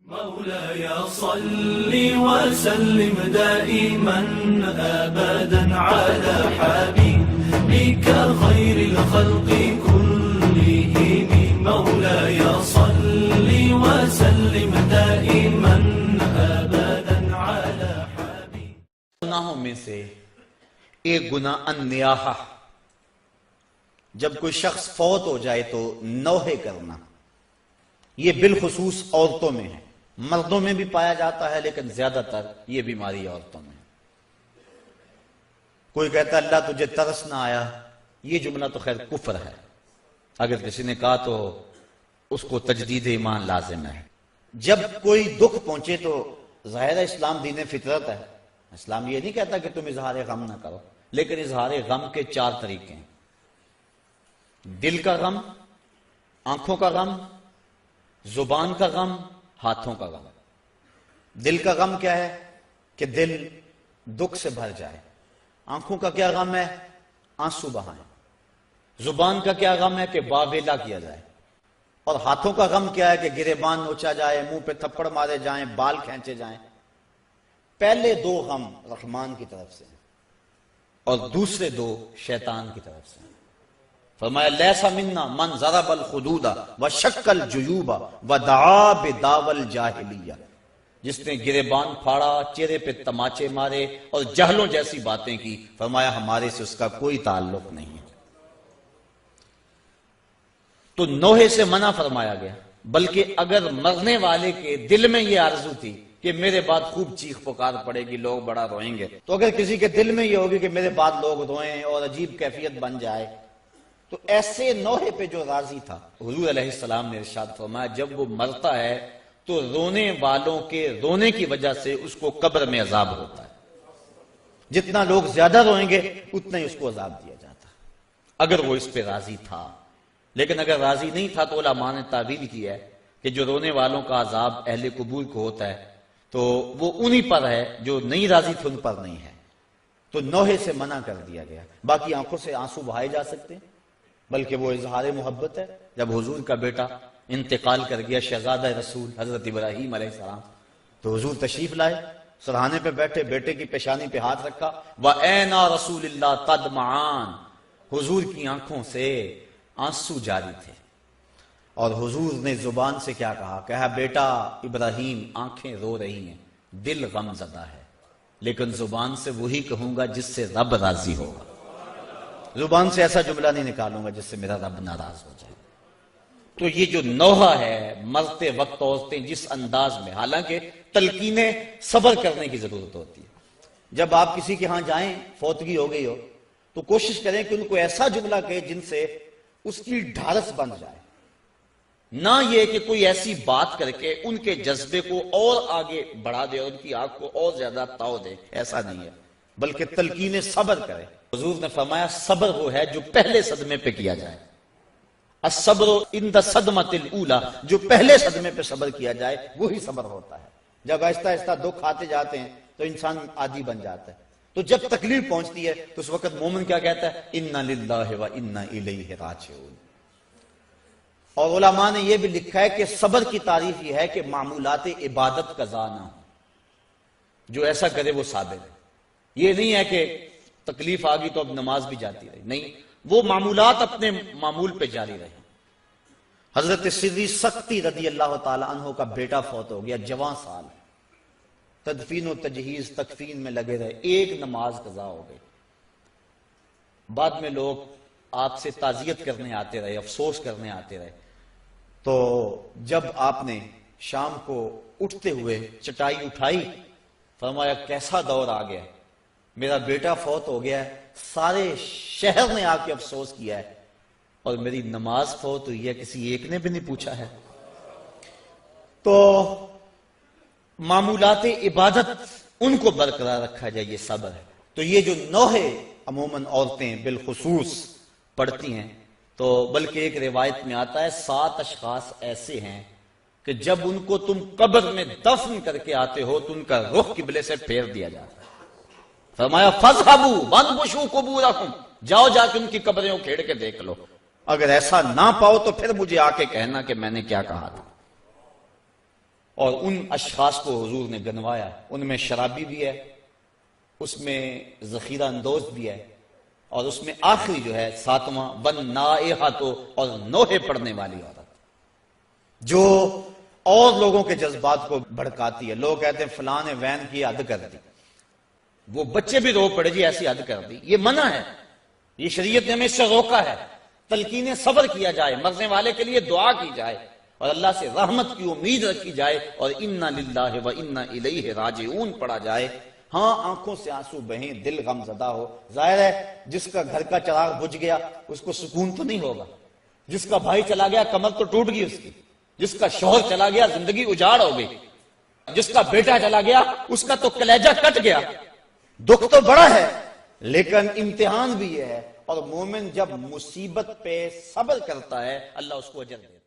مولاي صل وسلم دائما أبدا على حبيبك خير الخلق كلهم مولاي صل وسلم دائما أبدا على حبيبك. گناہوں میں سے ایک گناہ النیاحہ، جب کوئی شخص فوت ہو جائے تو نوحے کرنا، یہ بالخصوص عورتوں میں ہے، مردوں میں بھی پایا جاتا ہے لیکن زیادہ تر یہ بیماری عورتوں میں ہے۔ کوئی کہتا ہے اللہ تجھے ترس نہ آیا، یہ جملہ تو خیر کفر ہے، اگر کسی نے کہا تو اس کو تجدید ایمان لازم ہے۔ جب کوئی دکھ پہنچے تو ظاہر اسلام دین فطرت ہے، اسلام یہ نہیں کہتا کہ تم اظہار غم نہ کرو، لیکن اظہار غم کے 4 طریقے ہیں: دل کا غم، آنکھوں کا غم، زبان کا غم، ہاتھوں کا غم۔ دل کا غم کیا ہے کہ دل دکھ سے بھر جائے، آنکھوں کا کیا غم ہے؟ آنسو بہائیں۔ زبان کا کیا غم ہے کہ واویلا کیا جائے، اور ہاتھوں کا غم کیا ہے کہ گریبان نوچا جائے، منہ پہ تھپڑ مارے جائیں، بال کھینچے جائیں۔ پہلے 2 غم رحمان کی طرف سے اور دوسرے 2 شیطان کی طرف سے۔ فرمایا لیسا منا من ضرب الخدود وشق الجیوب ودعا بدعوی الجاہلیہ، جس نے گریبان پھاڑا، چہرے پہ تماچے مارے اور جہلوں جیسی باتیں کی، فرمایا ہمارے سے اس کا کوئی تعلق نہیں ہے۔ تو نوحے سے منع فرمایا گیا، بلکہ اگر مرنے والے کے دل میں یہ آرزو تھی کہ میرے بعد خوب چیخ پکار پڑے گی، لوگ بڑا روئیں گے، تو اگر کسی کے دل میں یہ ہوگی کہ میرے بعد لوگ روئیں اور عجیب کیفیت بن جائے، تو ایسے نوحے پہ جو راضی تھا، حضور علیہ السلام نے ارشاد فرمایا جب وہ مرتا ہے تو رونے والوں کے رونے کی وجہ سے اس کو قبر میں عذاب ہوتا ہے، جتنا لوگ زیادہ روئیں گے اتنا ہی اس کو عذاب دیا جاتا ہے، اگر وہ اس پہ راضی تھا۔ لیکن اگر راضی نہیں تھا تو علماء نے تعبیر کی ہے کہ جو رونے والوں کا عذاب اہل قبور کو ہوتا ہے تو وہ انہی پر ہے، جو نہیں راضی تھے ان پر نہیں ہے، تو نوحے سے منع کر دیا گیا۔ باقی آنکھوں سے آنسو بہائے جا سکتے ہیں، بلکہ وہ اظہار محبت ہے۔ جب حضور کا بیٹا انتقال کر گیا، شہزادہ رسول حضرت ابراہیم علیہ السلام، تو حضور تشریف لائے، سرہانے پہ بیٹھے، بیٹے کی پیشانی پہ ہاتھ رکھا، وَأَيْنَا رَسُولِ اللَّهِ تَدْمَعَانِ، حضور کی آنکھوں سے آنسو جاری تھے، اور حضور نے زبان سے کیا کہا بیٹا ابراہیم آنکھیں رو رہی ہیں، دل غم زدہ ہے، لیکن زبان سے وہی کہوں گا جس سے رب راضی ہوگا، زبان سے ایسا جملہ نہیں نکالوں گا جس سے میرا رب ناراض ہو جائے۔ تو یہ جو نوحہ ہے، مرتے وقت عورتیں جس انداز میں، حالانکہ تلقین صبر کرنے کی ضرورت ہوتی ہے، جب آپ کسی کے ہاں جائیں، فوتگی ہو گئی ہو، تو کوشش کریں کہ ان کو ایسا جملہ کہے جن سے اس کی ڈھارس بن جائے، نہ یہ کہ کوئی ایسی بات کر کے ان کے جذبے کو اور آگے بڑھا دے اور ان کی آنکھ کو اور زیادہ تاؤ دے، ایسا نہیں ہے، بلکہ تلقین صبر کرے۔ حضور نے فرمایا صبر وہ ہے جو پہلے صدمے پہ کیا جائے، الصبر عند الصدمۃ الاولی، جو پہلے صدمے پہ صبر کیا جائے وہی صبر ہوتا ہے۔ جب آہستہ آہستہ دکھ آتے جاتے ہیں تو انسان عادی بن جاتا ہے، تو جب تکلیف پہنچتی ہے تو اس وقت مومن کیا کہتا ہے؟ انا للہ و انا الیہ راجعون۔ اور علماء نے یہ بھی لکھا ہے کہ صبر کی تعریف یہ ہے کہ معمولات عبادت قضا نہ ہو، جو ایسا کرے وہ صابر ہے۔ یہ نہیں ہے کہ تکلیف آ گئی تو اب نماز بھی جاتی رہی، نہیں، وہ معمولات اپنے معمول پہ جاری رہے۔ حضرت سری سختی رضی اللہ تعالی عنہ کا بیٹا فوت ہو گیا، جوان سال، تدفین و تجہیز تکفین میں لگے رہے، ایک نماز قضا ہو گئی۔ بعد میں لوگ آپ سے تعزیت کرنے آتے رہے، افسوس کرنے آتے رہے، تو جب آپ نے شام کو اٹھتے ہوئے چٹائی اٹھائی، فرمایا کیسا دور آ گیا، میرا بیٹا فوت ہو گیا ہے، سارے شہر نے آ کے افسوس کیا ہے، اور میری نماز فوت ہوئی ہے، کسی ایک نے بھی نہیں پوچھا ہے۔ تو معمولات عبادت ان کو برقرار رکھا جائے، یہ صبر ہے۔ تو یہ جو نوحے عموماً عورتیں بالخصوص پڑھتی ہیں، تو بلکہ ایک روایت میں آتا ہے 7 اشخاص ایسے ہیں کہ جب ان کو تم قبر میں دفن کر کے آتے ہو تو ان کا رخ قبلے سے پھیر دیا جاتا ہے۔ فرمایا فَاذْهَبُوا وَانْبُشُوا قُبُورَكُمْ، جاؤ جا کے ان کی قبریں اکھیڑ کے دیکھ لو، اگر ایسا نہ پاؤ تو پھر مجھے آ کے کہنا کہ میں نے کیا کہا تھا۔ اور ان اشخاص کو حضور نے گنوایا، ان میں شرابی بھی ہے، اس میں ذخیرہ اندوز بھی ہے، اور اس میں آخری جو ہے 7واں وَالنَّائِحَةُ اور نوحے پڑھنے والی عورت، جو اور لوگوں کے جذبات کو بھڑکاتی ہے۔ لوگ کہتے ہیں فلاں نے وین کی حد کر دی، وہ بچے بھی رو پڑے جی ایسی حد کر دی، یہ منع ہے، یہ شریعت نے ہمیں اس سے روکا ہے۔ تلقین صبر کیا جائے، مرنے والے کے لیے دعا کی جائے اور اللہ سے رحمت کی امید رکھی جائے، اور اِنَّا لِلَّهِ وَإِنَّا إِلَيْهِ راجعون پڑھا جائے۔ ہاں آنکھوں سے آنسو بہیں، دل غم زدہ ہو، ظاہر ہے جس کا گھر کا چراغ بجھ گیا اس کو سکون تو نہیں ہوگا، جس کا بھائی چلا گیا کمر تو ٹوٹ گئی اس کی، جس کا شوہر چلا گیا زندگی اجاڑ ہو گئی، جس کا بیٹا چلا گیا اس کا تو کلیجہ کٹ گیا، دکھ تو بڑا ہے لیکن امتحان بھی یہ ہے، اور مومن جب مصیبت پہ صبر کرتا ہے اللہ اس کو اجر دیتا ہے۔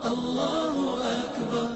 اللہ اکبر